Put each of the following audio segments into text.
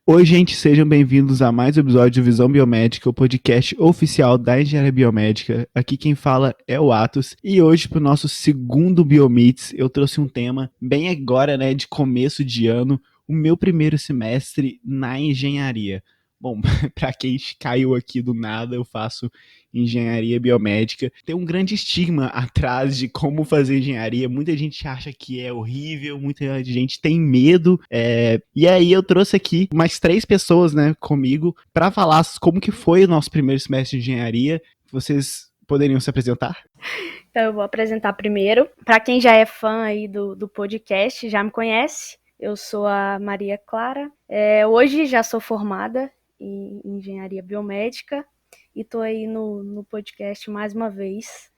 Oi, gente, sejam bem-vindos a mais um episódio do Visão Biomédica, o podcast oficial da Engenharia Biomédica. Aqui quem fala é o Atos e hoje para o nosso segundo Biomeets eu trouxe um tema bem agora, né, de começo de ano, o meu primeiro semestre na engenharia. Bom, para quem caiu aqui do nada, eu faço engenharia biomédica. Tem um grande estigma atrás de como fazer engenharia. Muita gente acha que é horrível, muita gente tem medo. E aí eu trouxe aqui mais 3 pessoas, né, comigo, para falar como que foi o nosso primeiro semestre de engenharia. Vocês poderiam se apresentar? Então eu vou apresentar primeiro. Para quem já é fã aí do podcast, já me conhece. Eu sou a Maria Clara. Hoje já sou formada em engenharia biomédica e estou aí no podcast mais uma vez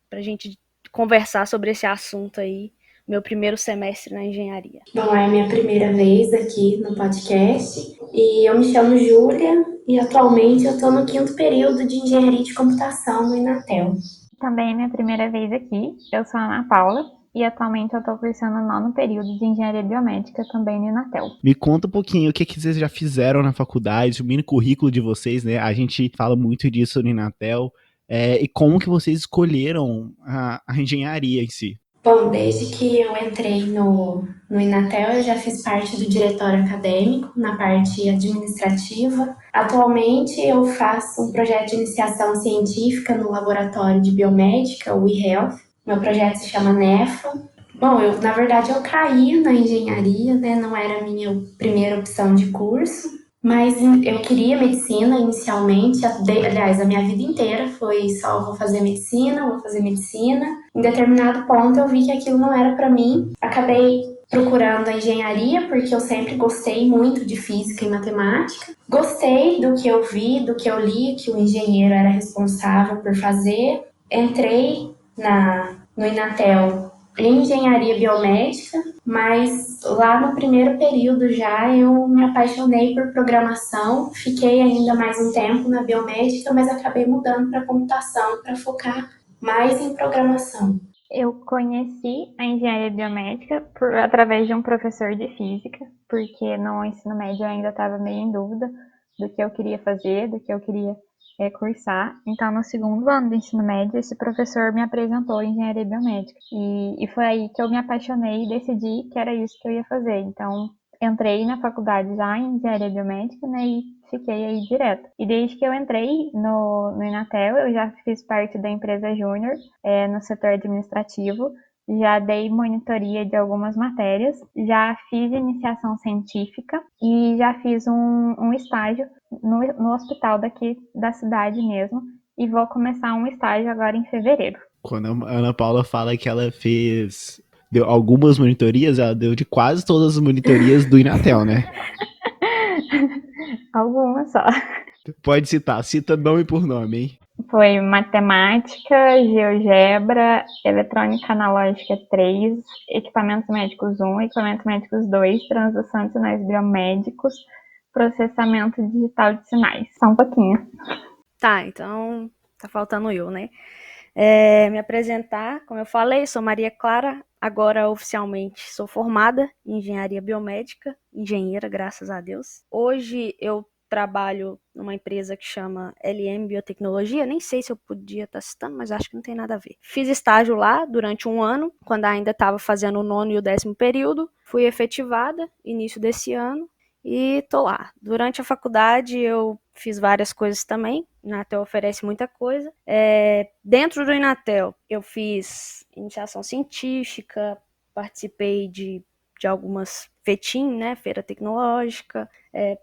para a gente conversar sobre esse assunto aí, meu primeiro semestre na engenharia. Bom, é a minha primeira vez aqui no podcast e eu me chamo Júlia e atualmente eu estou no 5º período de engenharia de computação no Inatel. Também é minha primeira vez aqui, eu sou a Ana Paula e atualmente eu estou cursando o 9º período de engenharia biomédica também no Inatel. Me conta um pouquinho o que vocês já fizeram na faculdade, o mini currículo de vocês, né? A gente fala muito disso no Inatel. E como que vocês escolheram a engenharia em si? Bom, desde que eu entrei no Inatel, eu já fiz parte do diretório acadêmico, na parte administrativa. Atualmente, eu faço um projeto de iniciação científica no laboratório de biomédica, o eHealth. Meu projeto se chama NEFA. Bom, na verdade, eu caí na engenharia, né? Não era a minha primeira opção de curso, mas eu queria medicina inicialmente. Aliás, a minha vida inteira foi só vou fazer medicina. Em determinado ponto, eu vi que aquilo não era para mim. Acabei procurando a engenharia, porque eu sempre gostei muito de física e matemática. Gostei do que eu vi, do que eu li, que o engenheiro era responsável por fazer. Entrei no Inatel em engenharia biomédica, mas lá no primeiro período já eu me apaixonei por programação. Fiquei ainda mais um tempo na biomédica, mas acabei mudando para computação para focar mais em programação. Eu conheci a engenharia biomédica através de um professor de física, porque no ensino médio eu ainda estava meio em dúvida do que eu queria fazer, do que eu queria cursar. Então, no segundo ano do ensino médio, esse professor me apresentou a engenharia biomédica. E foi aí que eu me apaixonei e decidi que era isso que eu ia fazer. Então, entrei na faculdade já em engenharia biomédica, né, e fiquei aí direto. E desde que eu entrei no Inatel, eu já fiz parte da empresa Júnior, no setor administrativo, já dei monitoria de algumas matérias, já fiz iniciação científica e já fiz um estágio no hospital daqui da cidade mesmo, e vou começar um estágio agora em fevereiro. Quando a Ana Paula fala que ela deu algumas monitorias, ela deu de quase todas as monitorias do Inatel, né? Algumas só. Pode citar, cita nome por nome, hein? Foi matemática, GeoGebra, eletrônica analógica 3, equipamentos médicos 1, equipamentos médicos 2, transação de sinais biomédicos, processamento digital de sinais. Só um pouquinho. Tá, então tá faltando eu, né? Me apresentar, como eu falei, sou Maria Clara, agora oficialmente sou formada em engenharia biomédica, engenheira, graças a Deus. Hoje eu trabalho numa empresa que chama LM Biotecnologia, nem sei se eu podia estar citando, mas acho que não tem nada a ver. Fiz estágio lá durante um ano, quando ainda estava fazendo o 9º e o 10º período, fui efetivada início desse ano e tô lá. Durante a faculdade eu fiz várias coisas também, o Inatel oferece muita coisa. Dentro do Inatel eu fiz iniciação científica, participei de algumas FETIM, né, Feira Tecnológica,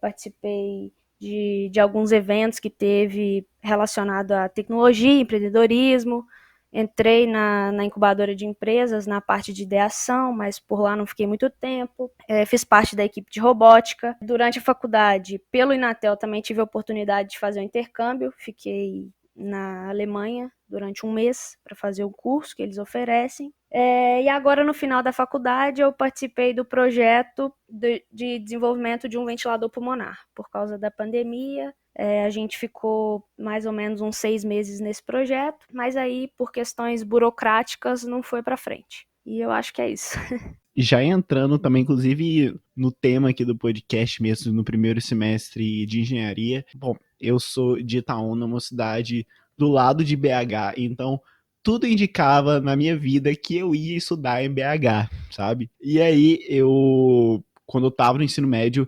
participei de alguns eventos que teve relacionado à tecnologia, empreendedorismo. Entrei na incubadora de empresas, na parte de ideação, mas por lá não fiquei muito tempo. Fiz parte da equipe de robótica. Durante a faculdade, pelo Inatel, também tive a oportunidade de fazer um intercâmbio. Fiquei na Alemanha durante um mês para fazer o curso que eles oferecem. E agora, no final da faculdade, eu participei do projeto de desenvolvimento de um ventilador pulmonar. Por causa da pandemia, A gente ficou mais ou menos uns 6 meses nesse projeto, mas aí, por questões burocráticas, não foi para frente. E eu acho que é isso. Já entrando também, inclusive, no tema aqui do podcast mesmo, no primeiro semestre de engenharia. Bom, eu sou de Itaúna, uma cidade do lado de BH, então tudo indicava na minha vida que eu ia estudar em BH, sabe? E aí quando eu tava no ensino médio,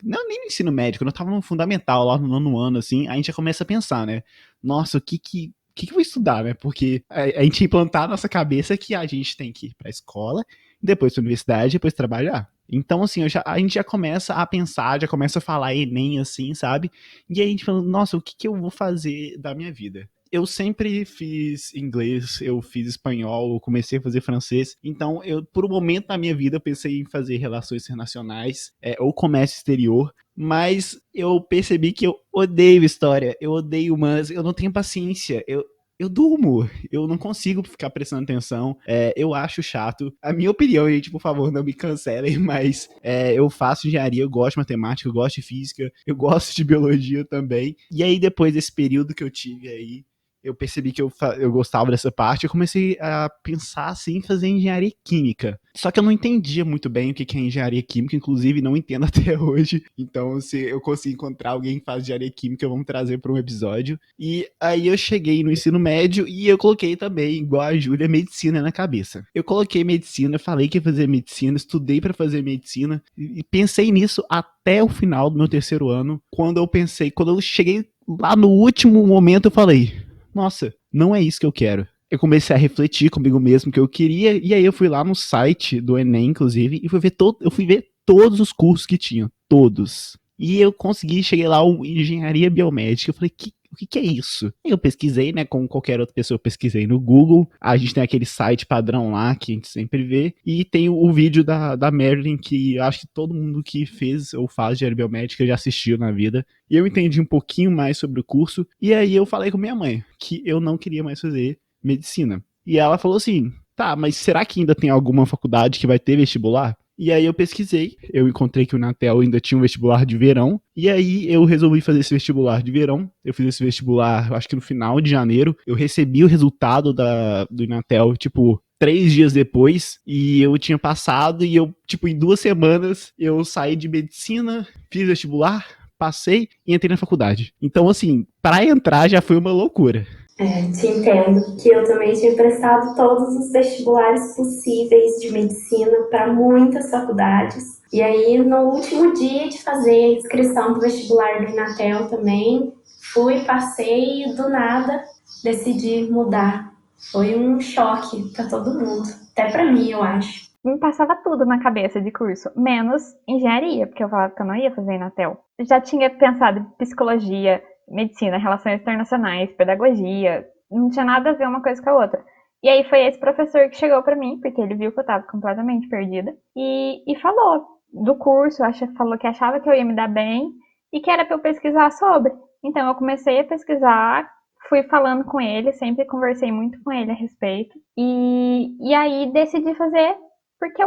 não, nem no ensino médio, quando eu tava no fundamental, lá no nono ano, assim, a gente já começa a pensar, né? Nossa, o que eu vou estudar, né? Porque a gente implantar na nossa cabeça que a gente tem que ir pra escola, depois pra universidade, depois trabalhar. Então, assim, a gente já começa a pensar, já começa a falar Enem, assim, sabe? E aí a gente fala, nossa, o que eu vou fazer da minha vida? Eu sempre fiz inglês, eu fiz espanhol, eu comecei a fazer francês. Então, por um momento na minha vida, eu pensei em fazer relações internacionais ou comércio exterior. Mas eu percebi que eu odeio história, eu odeio humanas, eu não tenho paciência. Eu durmo, eu não consigo ficar prestando atenção, eu acho chato. A minha opinião, gente, por favor, não me cancelem, mas eu faço engenharia, eu gosto de matemática, eu gosto de física, eu gosto de biologia também. E aí, depois desse período que eu tive aí, eu percebi que eu gostava dessa parte, eu comecei a pensar assim em fazer engenharia química. Só que eu não entendia muito bem o que é engenharia química, inclusive não entendo até hoje. Então, se eu conseguir encontrar alguém que faz engenharia química, vamos trazer para um episódio. E aí eu cheguei no ensino médio e eu coloquei também, igual a Júlia, medicina na cabeça. Eu coloquei medicina, falei que ia fazer medicina, estudei para fazer medicina e pensei nisso até o final do meu terceiro ano. Quando eu cheguei lá no último momento, eu falei: nossa, não é isso que eu quero. Eu comecei a refletir comigo mesmo que eu queria, e aí eu fui lá no site do Enem, inclusive, e eu fui ver todos os cursos que tinham, todos. E eu cheguei lá, engenharia biomédica, eu falei, o que é isso? Eu pesquisei, né, como qualquer outra pessoa, eu pesquisei no Google, a gente tem aquele site padrão lá, que a gente sempre vê, e tem o vídeo da Marilyn, que acho que todo mundo que fez ou faz engenharia biomédica já assistiu na vida, e eu entendi um pouquinho mais sobre o curso, e aí eu falei com minha mãe, que eu não queria mais fazer medicina. E ela falou assim, tá, mas será que ainda tem alguma faculdade que vai ter vestibular? E aí eu pesquisei, eu encontrei que o Inatel ainda tinha um vestibular de verão, e aí eu resolvi fazer esse vestibular de verão. Eu fiz esse vestibular, acho que no final de janeiro, eu recebi o resultado do Inatel, tipo, 3 dias depois, e eu tinha passado, e eu, tipo, em 2 semanas, eu saí de medicina, fiz vestibular, passei e entrei na faculdade. Então, assim, para entrar já foi uma loucura. Te entendo, que eu também tinha prestado todos os vestibulares possíveis de medicina para muitas faculdades. E aí, no último dia de fazer a inscrição do vestibular do Inatel também, passei e do nada decidi mudar. Foi um choque para todo mundo, até para mim, eu acho. Me passava tudo na cabeça de curso, menos engenharia, porque eu falava que eu não ia fazer Inatel. Já tinha pensado em psicologia, medicina, relações internacionais, pedagogia, não tinha nada a ver uma coisa com a outra. E aí foi esse professor que chegou para mim, porque ele viu que eu estava completamente perdida, e falou do curso, falou que achava que eu ia me dar bem e que era para eu pesquisar sobre. Então eu comecei a pesquisar, fui falando com ele, sempre conversei muito com ele a respeito, e aí decidi fazer, porque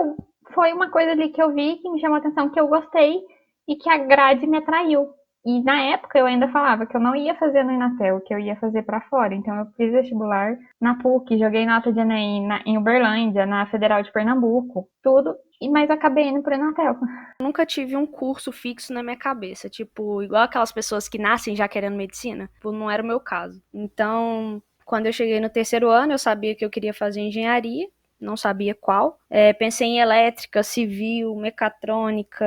foi uma coisa ali que eu vi, que me chamou a atenção, que eu gostei e que a grade me atraiu. E na época eu ainda falava que eu não ia fazer no Inatel, que eu ia fazer para fora. Então eu fiz vestibular na PUC, joguei nota de Enem em Uberlândia, na Federal de Pernambuco, tudo, mas acabei indo pro Inatel. Nunca tive um curso fixo na minha cabeça, tipo, igual aquelas pessoas que nascem já querendo medicina, tipo, não era o meu caso. Então, quando eu cheguei no terceiro ano, eu sabia que eu queria fazer engenharia, não sabia qual. Pensei em elétrica, civil, mecatrônica.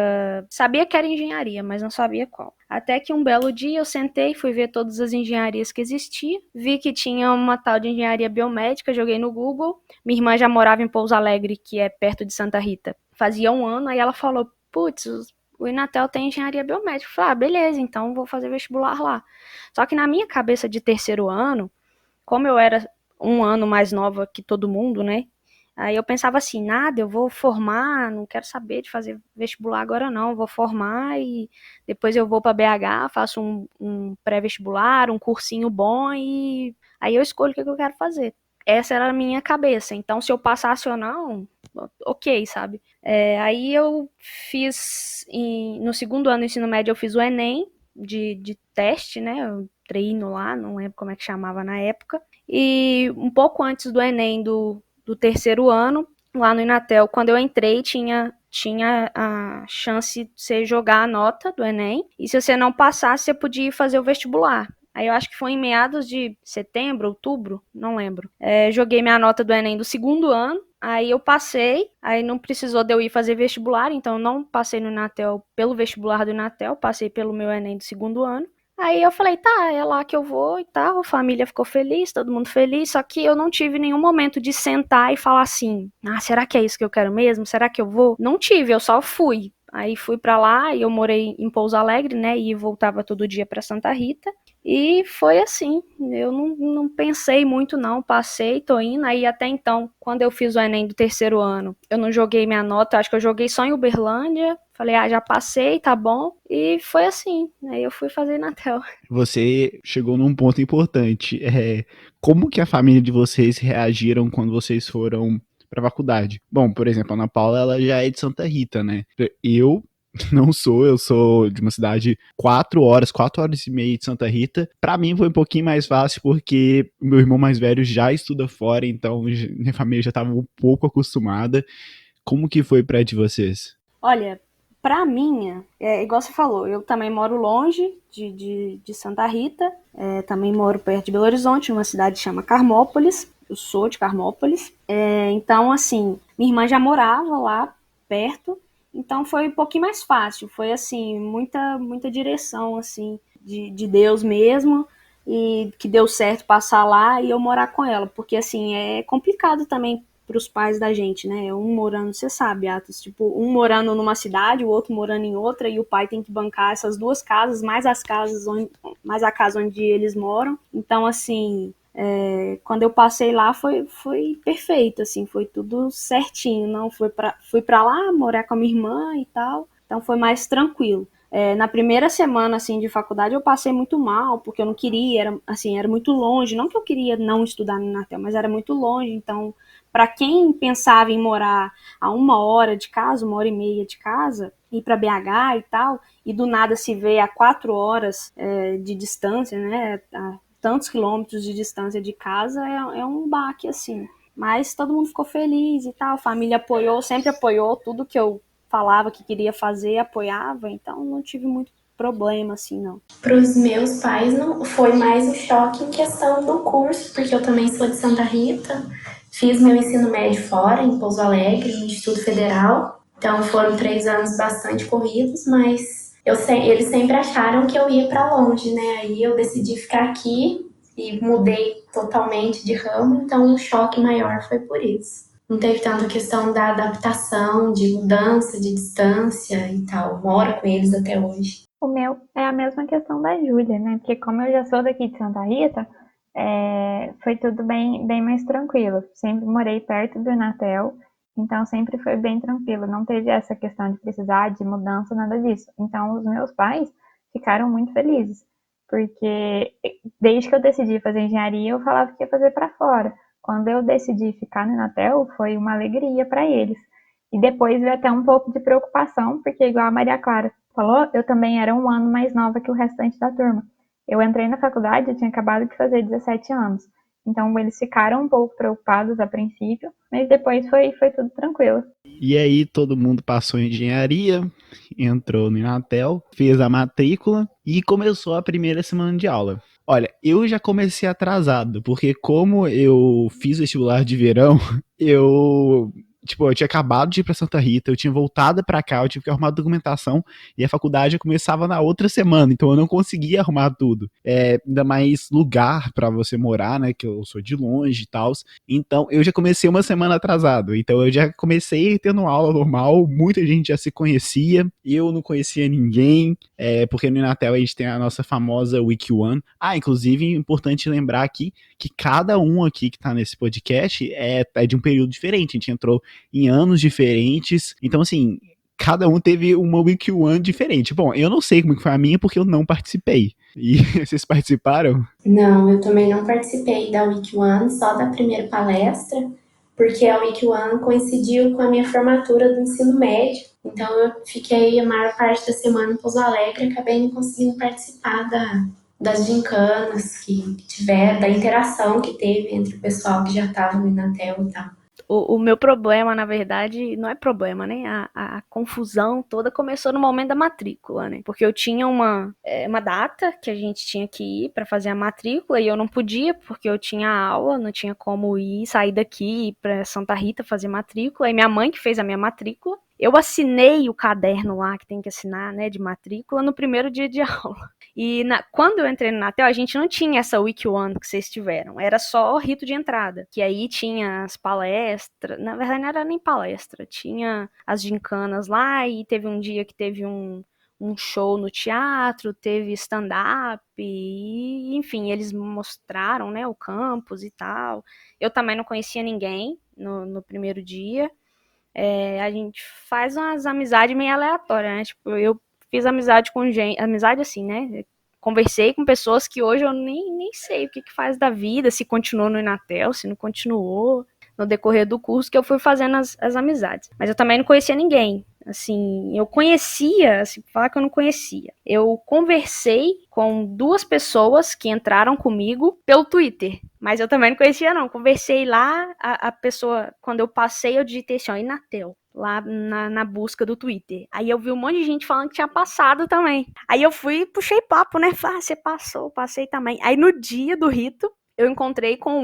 Sabia que era engenharia, mas não sabia qual. Até que um belo dia eu sentei, fui ver todas as engenharias que existiam. Vi que tinha uma tal de engenharia biomédica, joguei no Google. Minha irmã já morava em Pouso Alegre, que é perto de Santa Rita. Fazia um ano, aí ela falou, putz, o Inatel tem engenharia biomédica. Eu falei, beleza, então vou fazer vestibular lá. Só que na minha cabeça de terceiro ano, como eu era um ano mais nova que todo mundo, né? Aí eu pensava assim, nada, eu vou formar, não quero saber de fazer vestibular agora não, vou formar e depois eu vou para BH, faço um pré-vestibular, um cursinho bom e aí eu escolho o que eu quero fazer. Essa era a minha cabeça, então se eu passasse ou não, ok, sabe? Aí eu fiz, no segundo ano do ensino médio eu fiz o Enem, de teste, né? Eu treino lá, não lembro como é que chamava na época. E um pouco antes do Enem do terceiro ano, lá no Inatel, quando eu entrei, tinha a chance de você jogar a nota do Enem, e se você não passasse, você podia fazer o vestibular. Aí eu acho que foi em meados de setembro, outubro, não lembro. Joguei minha nota do Enem do segundo ano, aí eu passei, aí não precisou de eu ir fazer vestibular, então eu não passei no Inatel pelo vestibular do Inatel, passei pelo meu Enem do segundo ano. Aí eu falei, tá, é lá que eu vou e tal, a família ficou feliz, todo mundo feliz, só que eu não tive nenhum momento de sentar e falar assim, será que é isso que eu quero mesmo? Será que eu vou? Não tive, eu só fui. Aí fui pra lá e eu morei em Pouso Alegre, né, e voltava todo dia pra Santa Rita. E foi assim, eu não pensei muito não, passei, tô indo, aí até então, quando eu fiz o Enem do terceiro ano, eu não joguei minha nota, acho que eu joguei só em Uberlândia, falei, já passei, tá bom, e foi assim, aí eu fui fazer Inatel. Você chegou num ponto importante, como que a família de vocês reagiram quando vocês foram pra faculdade? Bom, por exemplo, a Ana Paula, ela já é de Santa Rita, né? Eu não sou, eu sou de uma cidade 4 horas e meia de Santa Rita. Pra mim foi um pouquinho mais fácil porque o meu irmão mais velho já estuda fora, então minha família já estava um pouco acostumada. Como que foi pra de vocês? Olha, pra mim, igual você falou, eu também moro longe de Santa Rita, também moro perto de Belo Horizonte, numa cidade que chama Carmópolis, eu sou de Carmópolis, então, assim, minha irmã já morava lá perto, então foi um pouquinho mais fácil, foi, assim, muita direção, assim, de Deus mesmo, e que deu certo passar lá e eu morar com ela, porque, assim, é complicado também para os pais da gente, né? Um morando, você sabe, Atos, tipo, um morando numa cidade, o outro morando em outra, e o pai tem que bancar essas duas casas, mais mais a casa onde eles moram. Então, assim, quando eu passei lá foi perfeito, assim, foi tudo certinho, não fui para lá morar com a minha irmã e tal, então foi mais tranquilo. Na primeira semana assim de faculdade eu passei muito mal, porque eu não queria, era muito longe, não que eu queria não estudar no Inatel, mas era muito longe, então para quem pensava em morar a 1 hora de casa, 1 hora e meia de casa, ir para BH e tal, e do nada se vê a 4 horas de distância, né, a tantos quilômetros de distância de casa, é um baque, assim. Mas todo mundo ficou feliz e tal, a família apoiou, sempre apoiou tudo que eu falava que queria fazer, apoiava, então não tive muito problema, assim, não. Para os meus pais não foi mais um choque em questão do curso, porque eu também sou de Santa Rita, fiz meu ensino médio fora, em Pouso Alegre, no Instituto Federal, então foram 3 anos bastante corridos, mas eles sempre acharam que eu ia para longe, né? Aí eu decidi ficar aqui e mudei totalmente de ramo, então o choque maior foi por isso. Não teve tanta questão da adaptação, de mudança, de distância e tal. Moro com eles até hoje. O meu é a mesma questão da Júlia, né? Porque como eu já sou daqui de Santa Rita, foi tudo bem mais tranquilo. Sempre morei perto do Inatel, então sempre foi bem tranquilo. Não teve essa questão de precisar de mudança, nada disso. Então os meus pais ficaram muito felizes, porque desde que eu decidi fazer engenharia, eu falava que ia fazer para fora. Quando eu decidi ficar no Inatel, foi uma alegria para eles. E depois veio até um pouco de preocupação, porque igual a Maria Clara falou, eu também era 1 ano mais nova que o restante da turma. Eu entrei na faculdade, eu tinha acabado de fazer 17 anos. Então eles ficaram um pouco preocupados a princípio, mas depois foi tudo tranquilo. E aí todo mundo passou em engenharia, entrou no Inatel, fez a matrícula e começou a primeira semana de aula. Olha, eu já comecei atrasado, porque como eu fiz vestibular de verão, eu tinha acabado de ir pra Santa Rita, eu tinha voltado pra cá, eu tive que arrumar documentação e a faculdade começava na outra semana, então eu não conseguia arrumar tudo. Ainda mais lugar pra você morar, né, que eu sou de longe e tal. Então eu já comecei uma semana atrasado, então eu já comecei tendo aula normal, muita gente já se conhecia, eu não conhecia ninguém, porque no Inatel a gente tem a nossa famosa Week One. Inclusive, é importante lembrar aqui que cada um aqui que tá nesse podcast é de um período diferente, a gente entrou em anos diferentes, então assim, cada um teve uma Week One diferente. Bom, eu não sei como que foi a minha porque eu não participei. E vocês participaram? Não, eu também não participei da Week One, só da primeira palestra, porque a Week One coincidiu com a minha formatura do ensino médio. Então eu fiquei a maior parte da semana em Pouso Alegre e acabei não conseguindo participar das gincanas que tiveram, da interação que teve entre o pessoal que já estava no Inatel e tal. O meu problema, na verdade, não é problema, né? A confusão toda começou no momento da matrícula, né? Porque eu tinha uma data que a gente tinha que ir para fazer a matrícula e eu não podia porque eu tinha aula, não tinha como sair daqui e ir para Santa Rita fazer matrícula. E minha mãe que fez a minha matrícula. Eu assinei o caderno lá que tem que assinar, né, de matrícula no primeiro dia de aula. E quando eu entrei no Inatel, a gente não tinha essa Week One que vocês tiveram. Era só o rito de entrada. Que aí tinha as palestras. Na verdade, não era nem palestra. Tinha as gincanas lá e teve um dia que teve um show no teatro, teve stand-up, e, enfim, eles mostraram, né, o campus e tal. Eu também não conhecia ninguém no primeiro dia. A gente faz umas amizades meio aleatórias, né? Tipo, eu fiz amizade com gente, amizade assim, né? Conversei com pessoas que hoje eu nem sei o que faz da vida, se continuou no Inatel, se não continuou, no decorrer do curso que eu fui fazendo as amizades. Mas eu também não conhecia ninguém. Assim, eu conhecia, assim, falar que eu não conhecia. Eu conversei com 2 pessoas que entraram comigo pelo Twitter, mas eu também não conhecia não. Conversei lá, a pessoa, quando eu passei, eu digitei assim, ó, Inatel, lá na busca do Twitter. Aí eu vi um monte de gente falando que tinha passado também. Aí eu fui e puxei papo, né? Falei, você passou, passei também. Aí no dia do rito, eu encontrei com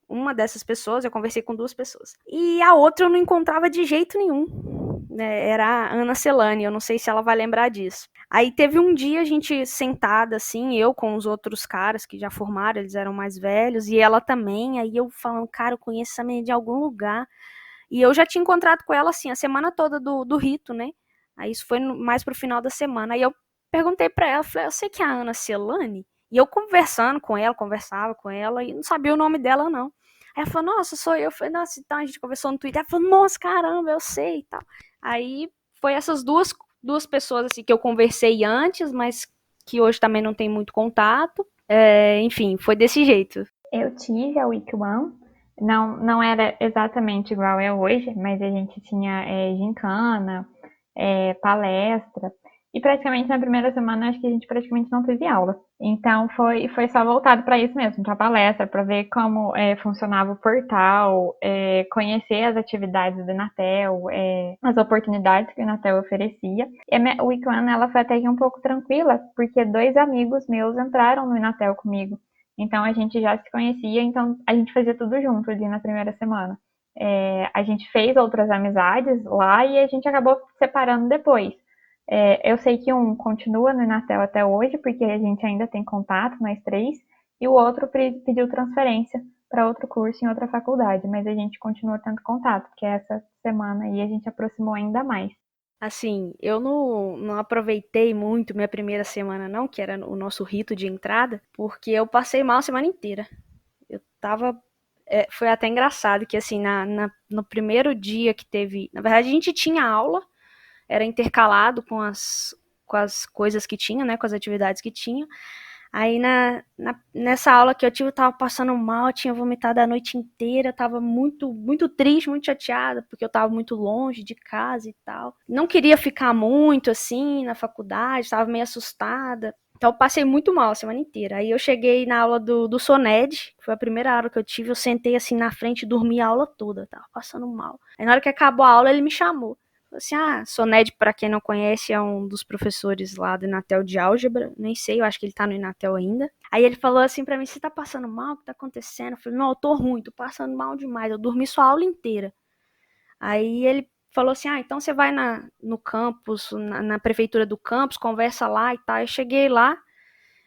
uma dessas pessoas, eu conversei com 2 pessoas. E a outra eu não encontrava de jeito nenhum. Era a Ana Celane, eu não sei se ela vai lembrar disso. Aí teve um dia a gente sentada assim, eu com os outros caras que já formaram, eles eram mais velhos, e ela também, aí eu falando, cara, eu conheço essa menina de algum lugar. E eu já tinha encontrado com ela assim, a semana toda do rito, né? Aí isso foi mais pro final da semana. Aí eu perguntei pra ela, falei, eu sei que é a Ana Celane? E eu conversando com ela, conversava com ela, e não sabia o nome dela, não. Aí ela falou, nossa, sou eu. Eu falei, nossa, então a gente conversou no Twitter. Ela falou, nossa, caramba, eu sei e tal. Aí foi essas duas pessoas assim que eu conversei antes, mas que hoje também não tem muito contato. Enfim, foi desse jeito. Eu tive a Week One, não era exatamente igual é hoje, mas a gente tinha gincana, palestra, e praticamente na primeira semana acho que a gente praticamente não teve aula. Então foi só voltado para isso mesmo, para palestra, para ver como funcionava o portal, conhecer as atividades do Inatel, as oportunidades que o Inatel oferecia. E a Week One ela foi até que um pouco tranquila, porque 2 amigos meus entraram no Inatel comigo. Então a gente já se conhecia, então a gente fazia tudo junto ali na primeira semana. A gente fez outras amizades lá e a gente acabou separando depois. Eu sei que um continua no Inatel até hoje, porque a gente ainda tem contato, nós 3, e o outro pediu transferência para outro curso em outra faculdade, mas a gente continua tendo contato, porque essa semana aí a gente aproximou ainda mais. Assim, eu não aproveitei muito minha primeira semana, não, que era o nosso rito de entrada, porque eu passei mal a semana inteira. Eu tava. Foi até engraçado que, assim, no primeiro dia que teve. Na verdade, a gente tinha aula, era intercalado com as coisas que tinha, né, com as atividades que tinha. Aí nessa aula que eu tive, eu tava passando mal, tinha vomitado a noite inteira, tava muito, muito triste, muito chateada, porque eu tava muito longe de casa e tal. Não queria ficar muito assim na faculdade, tava meio assustada. Então eu passei muito mal a semana inteira. Aí eu cheguei na aula do Soned, que foi a primeira aula que eu tive, eu sentei assim na frente e dormi a aula toda, tava passando mal. Aí na hora que acabou a aula, ele me chamou. Assim, Soned, para quem não conhece, é um dos professores lá do Inatel de álgebra, nem sei, eu acho que ele tá no Inatel ainda. Aí ele falou assim pra mim, você tá passando mal, o que tá acontecendo? Eu falei, não, eu tô ruim, tô passando mal demais, eu dormi sua aula inteira. Aí ele falou assim, então você vai no campus, na prefeitura do campus, conversa lá e tal. Eu cheguei lá,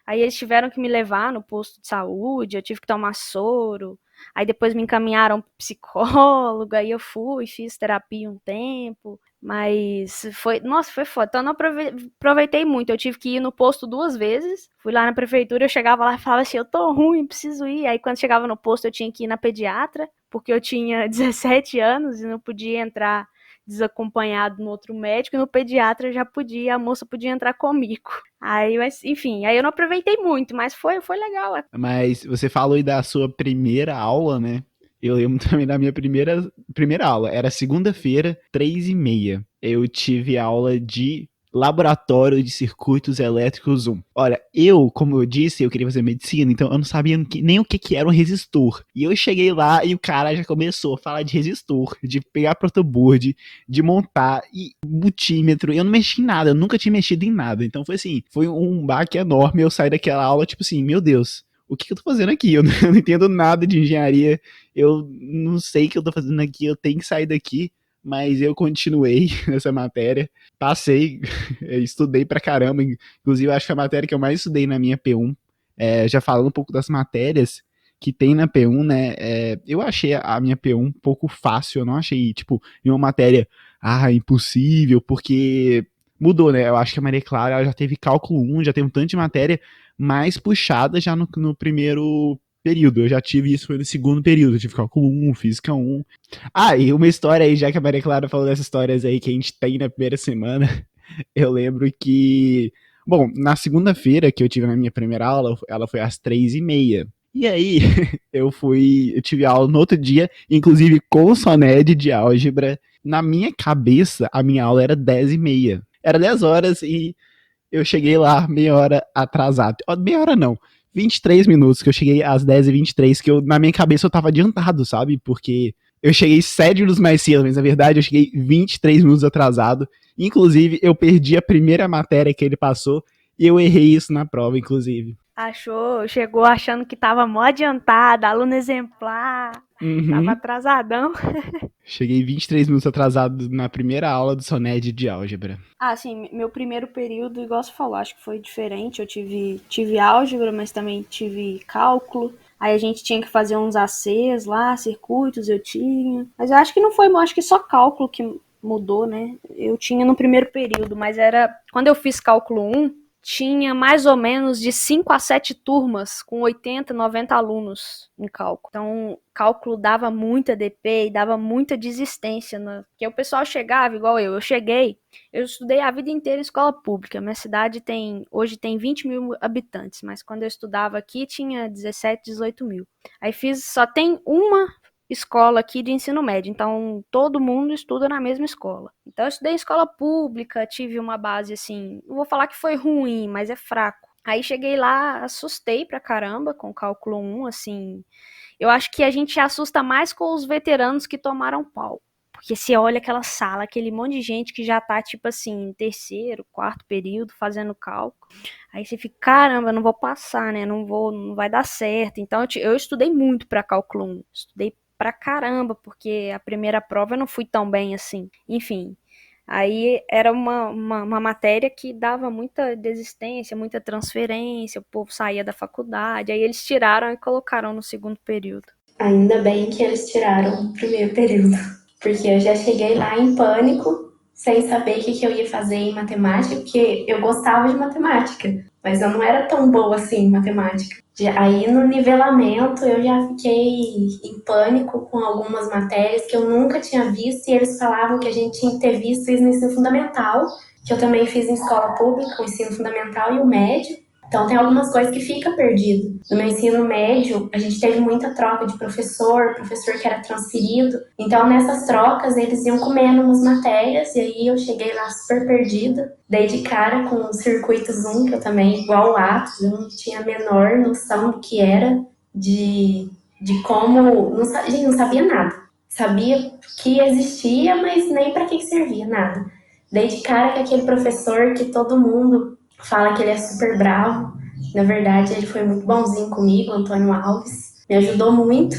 aí eles tiveram que me levar no posto de saúde, eu tive que tomar soro. Aí depois me encaminharam pro psicólogo, aí eu fui, fiz terapia um tempo, mas foi foda. Então eu não aproveitei muito, eu tive que ir no posto 2 vezes, fui lá na prefeitura, eu chegava lá e falava assim, eu tô ruim, preciso ir. Aí quando chegava no posto eu tinha que ir na pediatra, porque eu tinha 17 anos e não podia entrar desacompanhado no outro médico, e no pediatra já podia, a moça podia entrar comigo. Aí, mas, enfim, aí eu não aproveitei muito, mas foi legal. Mas você falou aí da sua primeira aula, né? Eu lembro também da minha primeira aula. Era segunda-feira, 3h30. Eu tive aula de laboratório de circuitos elétricos 1. Olha, como eu disse, eu queria fazer medicina, então eu não sabia nem o que era um resistor. E eu cheguei lá e o cara já começou a falar de resistor, de pegar protoboard, de montar e multímetro. Eu não mexi em nada, eu nunca tinha mexido em nada. Então foi assim, foi um baque enorme. Eu saí daquela aula, tipo assim, meu Deus, o que eu tô fazendo aqui? Eu não entendo nada de engenharia, eu não sei o que eu tô fazendo aqui, eu tenho que sair daqui. Mas eu continuei nessa matéria, passei, estudei pra caramba. Inclusive, acho que a matéria que eu mais estudei na minha P1, já falando um pouco das matérias que tem na P1, né? Eu achei a minha P1 um pouco fácil, eu não achei, tipo, uma matéria, impossível, porque mudou, né? Eu acho que a Maria Clara ela já teve cálculo 1, já teve um tanto de matéria mais puxada já no primeiro período. Eu já tive isso foi no segundo período, eu tive cálculo 1, física 1. E uma história aí, já que a Maria Clara falou dessas histórias aí que a gente tem na primeira semana, eu lembro que, bom, na segunda-feira que eu tive na minha primeira aula, ela foi às 3h30. E aí, eu tive aula no outro dia, inclusive com o Soned de álgebra. Na minha cabeça, a minha aula era 10h30. Era 10 horas e eu cheguei lá meia hora atrasado. Meia hora não, 23 minutos, que eu cheguei às 10h23, que na minha cabeça eu tava adiantado, sabe? Porque eu cheguei 7 minutos mais cedo, mas na verdade eu cheguei 23 minutos atrasado. Inclusive, eu perdi a primeira matéria que ele passou e eu errei isso na prova, inclusive. Chegou achando que tava mó adiantada, aluno exemplar, tava Uhum. atrasadão. Cheguei 23 minutos atrasado na primeira aula do Soned de álgebra. Sim, meu primeiro período, igual você falou, acho que foi diferente. Eu tive álgebra, mas também tive cálculo. Aí a gente tinha que fazer uns ACs lá, circuitos eu tinha. Mas eu acho que não foi, acho que só cálculo que mudou, né? Eu tinha no primeiro período, mas era... Quando eu fiz cálculo 1, tinha mais ou menos de 5 a 7 turmas com 80, 90 alunos em cálculo. Então, cálculo dava muita DP e dava muita desistência, né? Porque o pessoal chegava, igual eu cheguei, eu estudei a vida inteira em escola pública. Minha cidade hoje tem 20 mil habitantes, mas quando eu estudava aqui tinha 17, 18 mil. Aí só tem uma escola aqui de ensino médio, então todo mundo estuda na mesma escola. Então eu estudei em escola pública, tive uma base assim, não vou falar que foi ruim, mas é fraco. Aí cheguei lá, assustei pra caramba com o cálculo 1, assim. Eu acho que a gente assusta mais com os veteranos que tomaram pau. Porque você olha aquela sala, aquele monte de gente que já tá, tipo assim, terceiro, quarto período, fazendo cálculo. Aí você fica, caramba, não vou passar, né? Não vai dar certo. Então eu estudei muito pra cálculo 1. Estudei pra caramba, porque a primeira prova eu não fui tão bem assim. Enfim, aí era uma matéria que dava muita desistência, muita transferência, o povo saía da faculdade, aí eles tiraram e colocaram no segundo período. Ainda bem que eles tiraram o primeiro período, porque eu já cheguei lá em pânico, sem saber o que eu ia fazer em matemática, porque eu gostava de matemática, mas eu não era tão boa assim em matemática. Aí no nivelamento eu já fiquei em pânico com algumas matérias que eu nunca tinha visto, e eles falavam que a gente tinha que ter visto isso no ensino fundamental, que eu também fiz em escola pública, o ensino fundamental e o médio. Então tem algumas coisas que fica perdido. No meu ensino médio, a gente teve muita troca de professor que era transferido. Então nessas trocas eles iam comendo umas matérias, e aí eu cheguei lá super perdida. Dei de cara com o circuitos 1, que eu também, igual o Atos, eu não tinha a menor noção do que era, de como... A gente não sabia nada. Sabia que existia, mas nem para que servia, nada. Dei de cara com aquele professor que todo mundo fala que ele é super bravo. Na verdade, ele foi muito bonzinho comigo, Antônio Alves. Me ajudou muito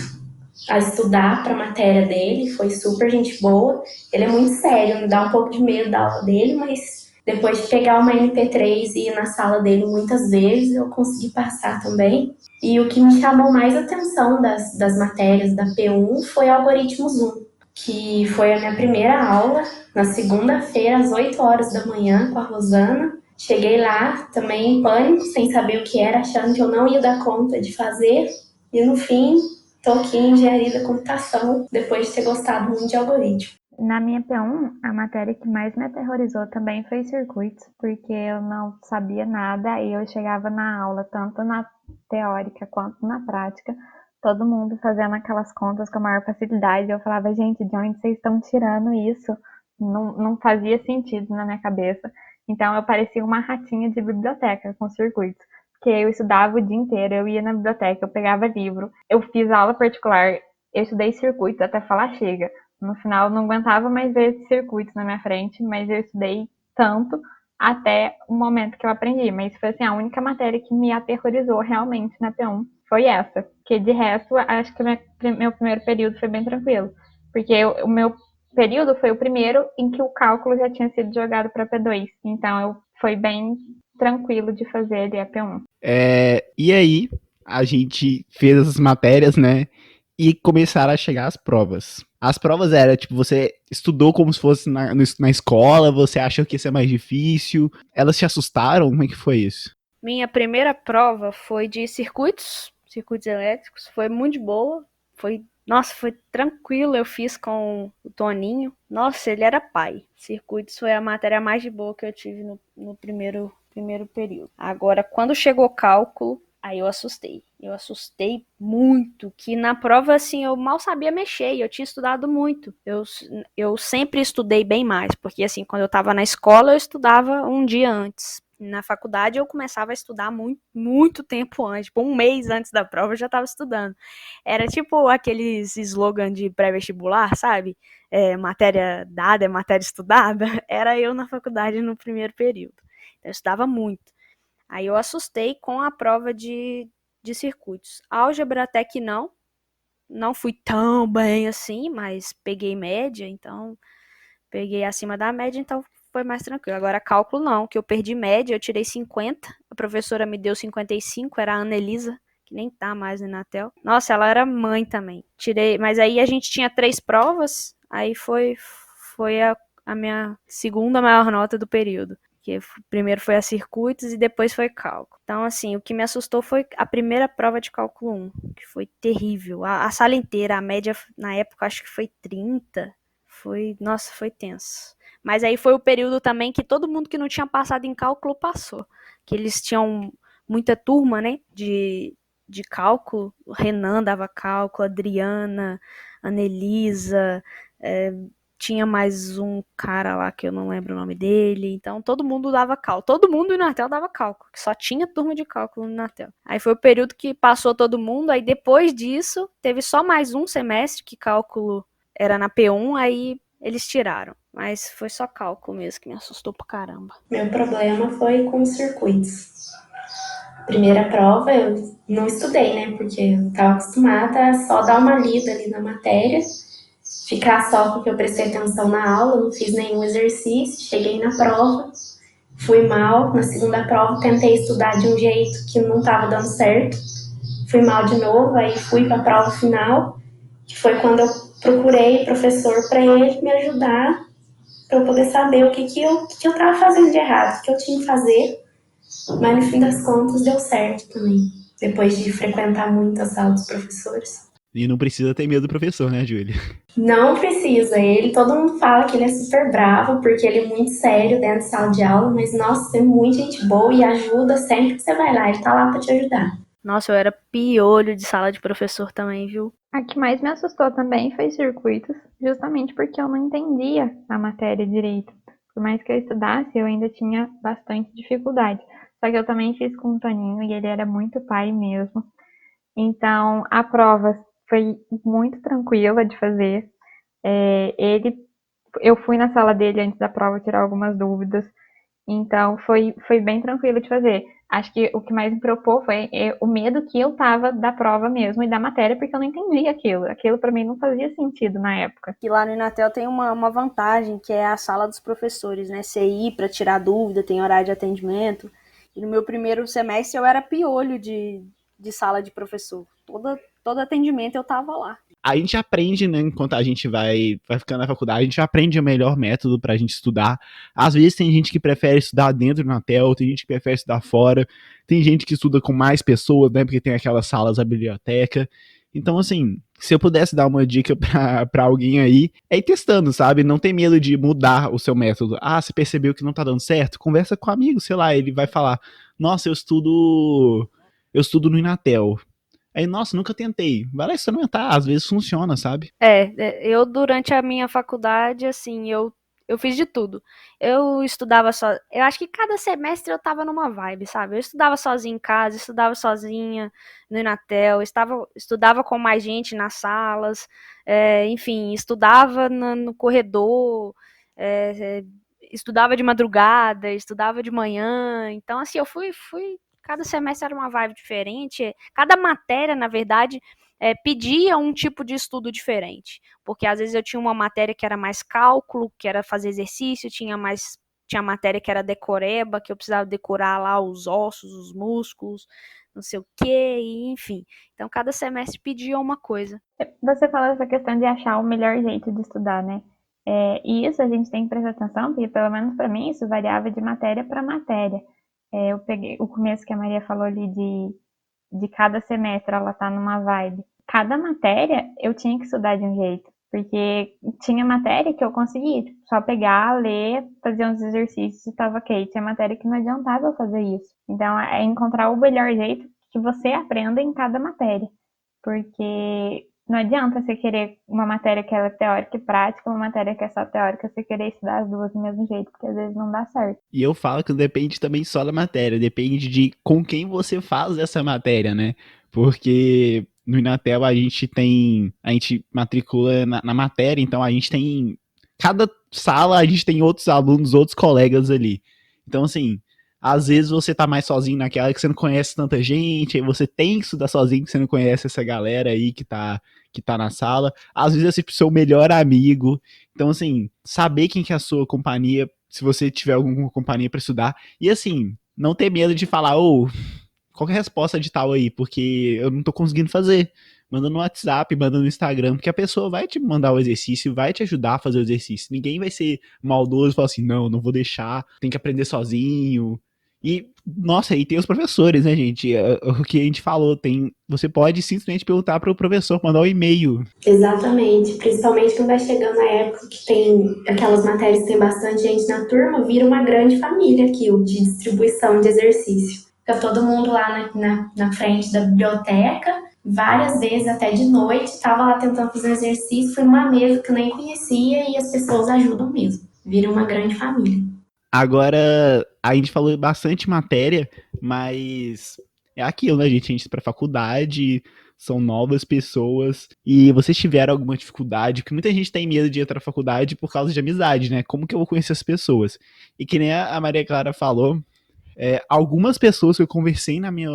a estudar para a matéria dele, foi super gente boa. Ele é muito sério, me dá um pouco de medo da aula dele, mas depois de pegar uma MP3 e ir na sala dele muitas vezes, eu consegui passar também. E o que me chamou mais atenção das matérias da P1 foi Algoritmos 1, que foi a minha primeira aula, na segunda-feira, às 8 horas da manhã, com a Rosana. Cheguei lá também em pânico, sem saber o que era, achando que eu não ia dar conta de fazer. E no fim, tô aqui em engenharia da computação, depois de ter gostado muito de algoritmo. Na minha P1, a matéria que mais me aterrorizou também foi circuitos, porque eu não sabia nada e eu chegava na aula, tanto na teórica quanto na prática, todo mundo fazendo aquelas contas com a maior facilidade. Eu falava, gente, de onde vocês estão tirando isso? Não fazia sentido na minha cabeça. Então eu parecia uma ratinha de biblioteca com circuitos. Porque eu estudava o dia inteiro, eu ia na biblioteca, eu pegava livro, eu fiz aula particular, eu estudei circuitos até falar chega. No final, não aguentava mais ver circuitos na minha frente, mas eu estudei tanto até o momento que eu aprendi. Mas foi assim, a única matéria que me aterrorizou realmente na P1 foi essa. Porque de resto, acho que meu primeiro período foi bem tranquilo. Porque o meu período foi o primeiro em que o cálculo já tinha sido jogado para P2. Então, foi bem tranquilo de fazer ali a P1. E aí, a gente fez essas matérias, né? E começaram a chegar as provas. As provas eram, tipo, você estudou como se fosse na escola, você achou que ia ser mais difícil. Elas te assustaram? Como é que foi isso? Minha primeira prova foi de circuitos elétricos. Foi muito boa. Nossa, foi tranquilo. Eu fiz com o Toninho. Nossa, ele era pai. Circuitos foi a matéria mais de boa que eu tive no primeiro período. Agora, quando chegou cálculo, aí eu assustei. Eu assustei muito, que na prova, assim, eu mal sabia mexer e eu tinha estudado muito. Eu sempre estudei bem mais, porque, assim, quando eu estava na escola, eu estudava um dia antes. Na faculdade, eu começava a estudar muito, muito tempo antes. Tipo, um mês antes da prova, eu já estava estudando. Era tipo aqueles slogan de pré-vestibular, sabe? Matéria dada é matéria estudada. Era eu na faculdade no primeiro período. Então, eu estudava muito. Aí eu assustei com a prova de circuitos. Álgebra até que não fui tão bem assim, mas peguei média, então peguei acima da média, então foi mais tranquilo. Agora cálculo não, que eu perdi média, eu tirei 50, a professora me deu 55, era a Ana Elisa, que nem tá mais na Inatel. Nossa, ela era mãe também. Tirei, mas aí a gente tinha 3 provas, aí foi a minha segunda maior nota do período. Que primeiro foi a circuitos e depois foi cálculo. Então, assim, o que me assustou foi a primeira prova de cálculo 1, que foi terrível. A sala inteira, a média na época acho que foi 30. Nossa, foi tenso. Mas aí foi o período também que todo mundo que não tinha passado em cálculo passou. Que eles tinham muita turma, né, de cálculo. O Renan dava cálculo, a Adriana, a Anelisa, tinha mais um cara lá que eu não lembro o nome dele. Então todo mundo dava cálculo. Todo mundo no Inatel dava cálculo. Só tinha turma de cálculo no Inatel. Aí foi o período que passou todo mundo. Aí depois disso, teve só mais um semestre que cálculo era na P1. Aí eles tiraram. Mas foi só cálculo mesmo que me assustou pra caramba. Meu problema foi com os circuitos. Primeira prova eu não estudei, né? Porque eu estava acostumada a só dar uma lida ali na matéria, ficar só porque eu prestei atenção na aula, não fiz nenhum exercício, cheguei na prova, fui mal. Na segunda prova tentei estudar de um jeito que não estava dando certo, fui mal de novo, aí fui para a prova final, que foi quando eu procurei professor para ele me ajudar, para eu poder saber o que eu estava fazendo de errado, o que eu tinha que fazer. Mas no fim das contas deu certo também, depois de frequentar muito a sala dos professores. E não precisa ter medo do professor, né, Júlia? Não precisa. Todo mundo fala que ele é super bravo, porque ele é muito sério dentro de sala de aula, mas nossa, é muito gente boa e ajuda sempre que você vai lá, ele tá lá pra te ajudar. Nossa, eu era piolho de sala de professor também, viu? A que mais me assustou também foi circuitos, justamente porque eu não entendia a matéria direito. Por mais que eu estudasse, eu ainda tinha bastante dificuldade. Só que eu também fiz com o Toninho e ele era muito pai mesmo. Então, a prova foi muito tranquila de fazer. Eu fui na sala dele antes da prova tirar algumas dúvidas. Então, foi bem tranquilo de fazer. Acho que o que mais me preocupou foi o medo que eu tava da prova mesmo e da matéria, porque eu não entendia aquilo. Aquilo para mim não fazia sentido na época. E lá no Inatel tem uma vantagem, que é a sala dos professores, né? Você ir para tirar dúvida, tem horário de atendimento. E no meu primeiro semestre eu era piolho de sala de professor. Todo atendimento eu tava lá. A gente aprende, né, enquanto a gente vai ficando na faculdade, a gente aprende o melhor método pra gente estudar. Às vezes tem gente que prefere estudar dentro do Inatel, tem gente que prefere estudar fora, tem gente que estuda com mais pessoas, né, porque tem aquelas salas da biblioteca. Então, assim, se eu pudesse dar uma dica pra alguém aí, é ir testando, sabe? Não tem medo de mudar o seu método. Ah, você percebeu que não tá dando certo? Conversa com um amigo, sei lá, ele vai falar, nossa, eu estudo no Inatel. Aí, nossa, nunca tentei. Vai lá experimentar, às vezes funciona, sabe? Eu durante a minha faculdade, assim, eu fiz de tudo. Eu estudava só. Eu acho que cada semestre eu tava numa vibe, sabe? Eu estudava sozinha em casa, estudava sozinha no Inatel, estudava com mais gente nas salas, enfim, estudava no corredor, é, estudava de madrugada, estudava de manhã. Então, assim, eu fui. Cada semestre era uma vibe diferente. Cada matéria, na verdade, pedia um tipo de estudo diferente. Porque às vezes eu tinha uma matéria que era mais cálculo, que era fazer exercício, tinha matéria que era decoreba, que eu precisava decorar lá os ossos, os músculos, não sei o quê, e enfim. Então cada semestre pedia uma coisa. Você falou essa questão de achar o melhor jeito de estudar, né? E isso a gente tem que prestar atenção, porque pelo menos para mim isso variava de matéria para matéria. Eu peguei o começo que a Maria falou ali de cada semestre ela tá numa vibe. Cada matéria eu tinha que estudar de um jeito, porque tinha matéria que eu conseguia, tipo, só pegar, ler, fazer uns exercícios e estava ok. Tinha matéria que não adiantava eu fazer isso. Então é encontrar o melhor jeito que você aprenda em cada matéria, porque não adianta você querer uma matéria que é teórica e prática, uma matéria que é só teórica, você querer estudar as duas do mesmo jeito, porque às vezes não dá certo. E eu falo que depende também só da matéria, depende de com quem você faz essa matéria, né? Porque no Inatel a gente matricula na matéria, então a gente tem, cada sala a gente tem outros alunos, outros colegas ali. Então, assim, às vezes você tá mais sozinho naquela que você não conhece tanta gente, aí você tem que estudar sozinho, que você não conhece essa galera aí que tá na sala. Às vezes é sempre o seu melhor amigo. Então, assim, saber quem que é a sua companhia, se você tiver alguma companhia para estudar. E, assim, não ter medo de falar, qual que é a resposta de tal aí? Porque eu não tô conseguindo fazer. Manda no WhatsApp, manda no Instagram, porque a pessoa vai te mandar o exercício, vai te ajudar a fazer o exercício. Ninguém vai ser maldoso e falar assim, não vou deixar, tem que aprender sozinho. E, nossa, aí tem os professores, né, gente? O que a gente falou, você pode simplesmente perguntar para o professor, mandar um e-mail. Exatamente, principalmente quando vai chegando a época que tem aquelas matérias que tem bastante gente na turma, vira uma grande família aquilo de distribuição de exercício. Fica todo mundo lá na frente da biblioteca, várias vezes até de noite, estava lá tentando fazer um exercício, foi numa mesa que eu nem conhecia e as pessoas ajudam mesmo. Vira uma grande família. Agora, a gente falou bastante matéria, mas é aquilo, né, gente? A gente está pra faculdade, são novas pessoas, e vocês tiveram alguma dificuldade, porque muita gente tem medo de entrar na faculdade por causa de amizade, né? Como que eu vou conhecer as pessoas? E que nem a Maria Clara falou, algumas pessoas que eu conversei na minha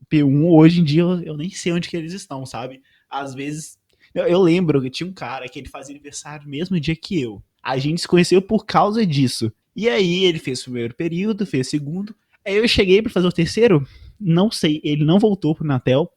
P1, hoje em dia eu nem sei onde que eles estão, sabe? Às vezes, eu lembro que tinha um cara que ele fazia aniversário no mesmo dia que eu. A gente se conheceu por causa disso. E aí ele fez o primeiro período, fez o segundo. Aí eu cheguei para fazer o terceiro, não sei, ele não voltou pro Natel.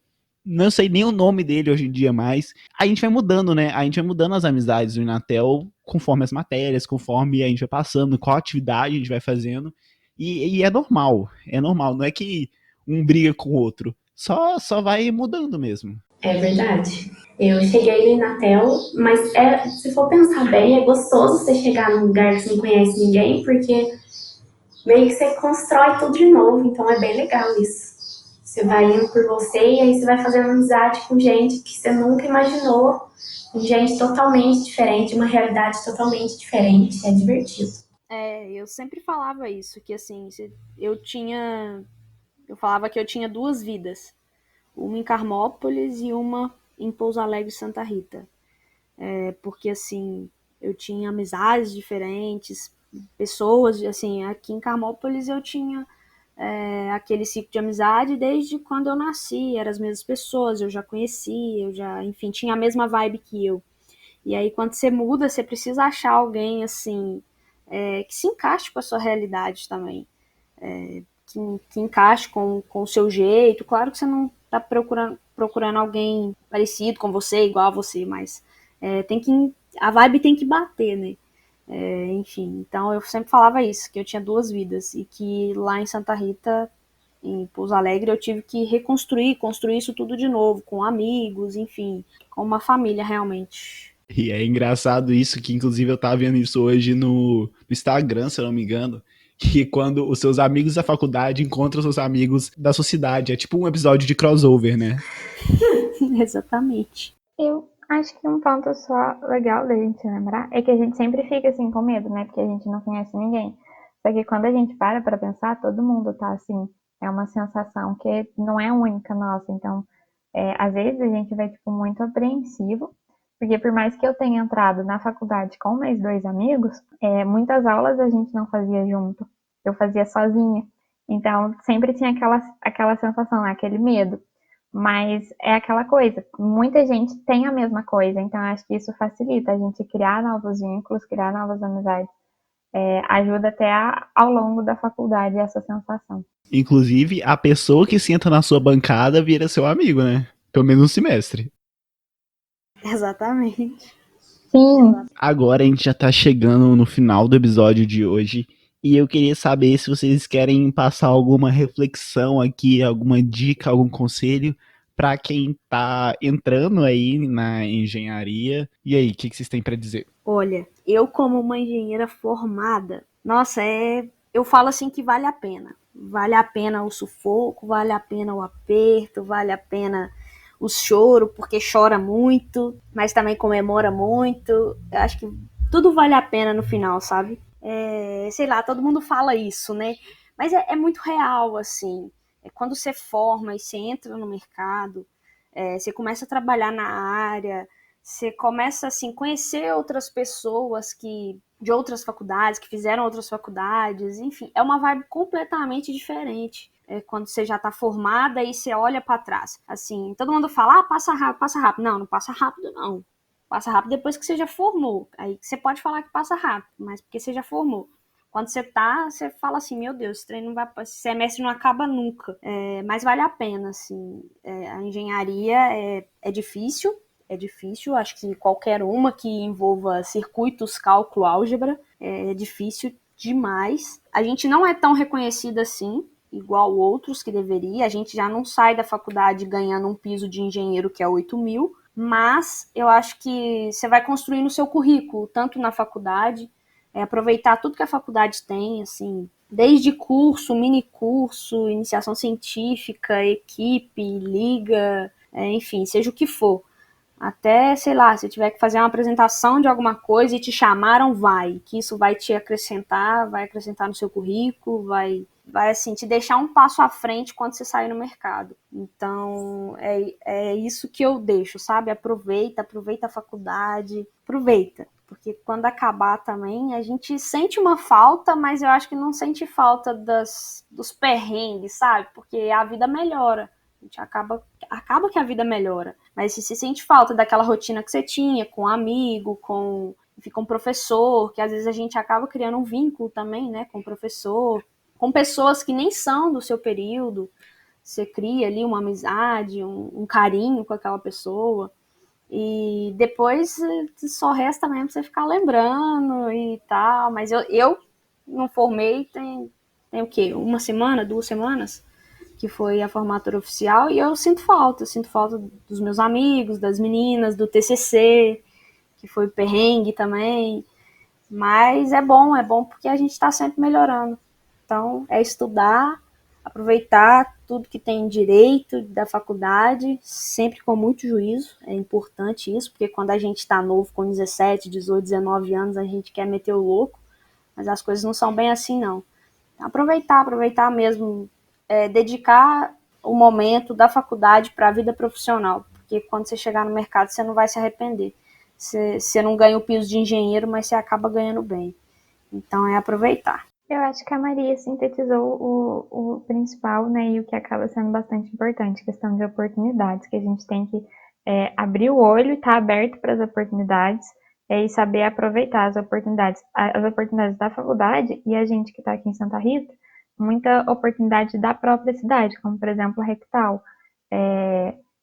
Não sei nem o nome dele hoje em dia mais. A gente vai mudando, né? A gente vai mudando as amizades do Inatel conforme as matérias, conforme a gente vai passando, qual atividade a gente vai fazendo. E é normal, é normal. Não é que um briga com o outro. Só vai mudando mesmo. É verdade. Eu cheguei no Inatel, mas se for pensar bem, é gostoso você chegar num lugar que você não conhece ninguém, porque meio que você constrói tudo de novo, então é bem legal isso. Você vai indo por você e aí você vai fazendo amizade com gente que você nunca imaginou, com gente totalmente diferente, uma realidade totalmente diferente, é divertido. Eu sempre falava isso, que assim, eu falava que eu tinha duas vidas, uma em Carmópolis e uma em Pouso Alegre, Santa Rita. Porque assim, eu tinha amizades diferentes, pessoas, assim, aqui em Carmópolis eu tinha aquele ciclo de amizade desde quando eu nasci, eram as mesmas pessoas, eu já conhecia, enfim, tinha a mesma vibe que eu. E aí quando você muda, você precisa achar alguém assim, que se encaixe com a sua realidade também. Que encaixe com o seu jeito. Claro que você não está procurando alguém parecido com você, igual a você, mas a vibe tem que bater, né? Enfim, então eu sempre falava isso, que eu tinha duas vidas e que lá em Santa Rita, em Pouso Alegre, eu tive que construir isso tudo de novo, com amigos, enfim, com uma família realmente. E é engraçado isso, que inclusive eu tava vendo isso hoje no Instagram, se eu não me engano, que quando os seus amigos da faculdade encontram os seus amigos da sociedade. É tipo um episódio de crossover, né? Exatamente. Eu acho que um ponto só legal da gente lembrar é que a gente sempre fica assim com medo, né? Porque a gente não conhece ninguém. Só que quando a gente para pra pensar, todo mundo tá assim. É uma sensação que não é única nossa. Então, às vezes a gente vai, tipo, muito apreensivo. Porque por mais que eu tenha entrado na faculdade com mais 2 amigos, muitas aulas a gente não fazia junto. Eu fazia sozinha. Então, sempre tinha aquela sensação, né? Aquele medo. Mas é aquela coisa, muita gente tem a mesma coisa, então acho que isso facilita a gente criar novos vínculos, criar novas amizades. Ajuda até ao longo da faculdade essa sensação. Inclusive, a pessoa que senta na sua bancada vira seu amigo, né? Pelo menos um semestre. Exatamente. Sim. Agora a gente já tá chegando no final do episódio de hoje. E eu queria saber se vocês querem passar alguma reflexão aqui, alguma dica, algum conselho para quem tá entrando aí na engenharia. E aí, o que vocês têm para dizer? Olha, eu como uma engenheira formada, nossa, eu falo assim que vale a pena. Vale a pena o sufoco, vale a pena o aperto, vale a pena o choro, porque chora muito, mas também comemora muito. Eu acho que tudo vale a pena no final, sabe? Sei lá, todo mundo fala isso, né? Mas é muito real, assim. Quando você forma e você entra no mercado, você começa a trabalhar na área, você começa assim conhecer outras pessoas que de outras faculdades, que fizeram outras faculdades, enfim, é uma vibe completamente diferente. Quando você já está formada e você olha para trás. Assim, todo mundo fala, passa rápido, passa rápido. Não, não passa rápido, não. Passa rápido depois que você já formou. Aí você pode falar que passa rápido, mas porque você já formou. Quando você fala assim, meu Deus, esse treino não vai, esse semestre não acaba nunca. Mas vale a pena, assim. A engenharia é difícil, acho que qualquer uma que envolva circuitos, cálculo, álgebra, é difícil demais. A gente não é tão reconhecida assim, igual outros que deveria. A gente já não sai da faculdade ganhando um piso de engenheiro que é 8.000, mas eu acho que você vai construindo o seu currículo, tanto na faculdade, aproveitar tudo que a faculdade tem, assim, desde curso, mini curso, iniciação científica, equipe, liga, enfim, seja o que for. Até, sei lá, se tiver que fazer uma apresentação de alguma coisa e te chamaram, vai. Que isso vai te acrescentar, vai acrescentar no seu currículo, vai assim, te deixar um passo à frente quando você sair no mercado. Então, é isso que eu deixo, sabe? Aproveita a faculdade, aproveita. Porque quando acabar também, a gente sente uma falta, mas eu acho que não sente falta dos perrengues, sabe? Porque a vida melhora. A gente acaba que a vida melhora. Mas se você sente falta daquela rotina que você tinha com um amigo, com um professor, que às vezes a gente acaba criando um vínculo também, né, com o professor, com pessoas que nem são do seu período, você cria ali uma amizade, um carinho com aquela pessoa, e depois só resta mesmo você ficar lembrando e tal, mas eu não formei tem o quê? Uma semana, 2 semanas? Que foi a formatura oficial, e eu sinto falta dos meus amigos, das meninas, do TCC, que foi perrengue também, mas é bom porque a gente está sempre melhorando. Então, é estudar, aproveitar tudo que tem direito da faculdade, sempre com muito juízo, é importante isso, porque quando a gente está novo, com 17, 18, 19 anos, a gente quer meter o louco, mas as coisas não são bem assim, não. Então, aproveitar mesmo, dedicar o momento da faculdade para a vida profissional, porque quando você chegar no mercado você não vai se arrepender. Você não ganha o piso de engenheiro, mas você acaba ganhando bem. Então é aproveitar. Eu acho que a Maria sintetizou o principal, né, e o que acaba sendo bastante importante, questão de oportunidades, que a gente tem que abrir o olho e estar aberto para as oportunidades e saber aproveitar as oportunidades da faculdade, e a gente que está aqui em Santa Rita, muita oportunidade da própria cidade, como por exemplo a Rectal.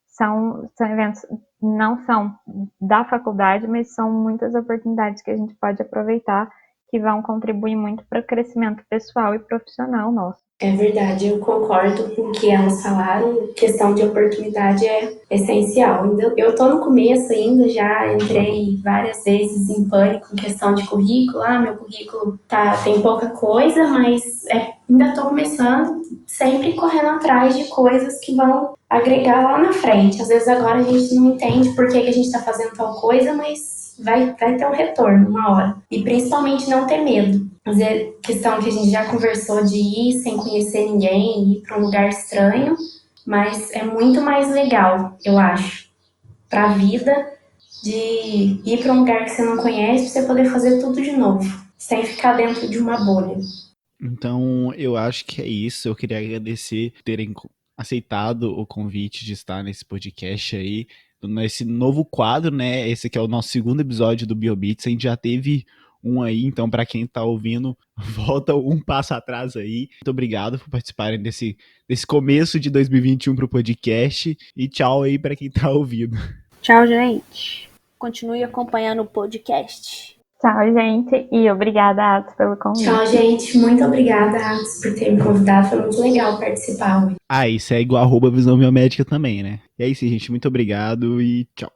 São eventos, não são da faculdade, mas são muitas oportunidades que a gente pode aproveitar, que vão contribuir muito para o crescimento pessoal e profissional nosso. É verdade, eu concordo com o que elas falaram. Questão de oportunidade é essencial. Eu tô no começo ainda, já entrei várias vezes em pânico em questão de currículo. Meu currículo tem pouca coisa, mas ainda tô começando, sempre correndo atrás de coisas que vão agregar lá na frente. Às vezes agora a gente não entende por que a gente está fazendo tal coisa, mas vai ter um retorno uma hora. E principalmente não ter medo. Às vezes, questão que a gente já conversou de ir sem conhecer ninguém, ir para um lugar estranho, mas é muito mais legal, eu acho, para a vida, de ir para um lugar que você não conhece, pra você poder fazer tudo de novo, sem ficar dentro de uma bolha. Então, eu acho que é isso. Eu queria agradecer por terem aceitado o convite de estar nesse podcast aí, nesse novo quadro, né? Esse aqui é o nosso segundo episódio do BioBeats. A gente já teve um aí, então para quem tá ouvindo, volta um passo atrás aí. Muito obrigado por participarem desse começo de 2021 pro podcast e tchau aí para quem tá ouvindo. Tchau, gente. Continue acompanhando o podcast. Tchau, gente, e obrigada, Atos, pelo convite. Tchau, gente. Muito obrigada, Atos, por ter me convidado. Foi muito legal participar hoje. E segue o @visão biomédica também, né? E é isso, gente. Muito obrigado e tchau.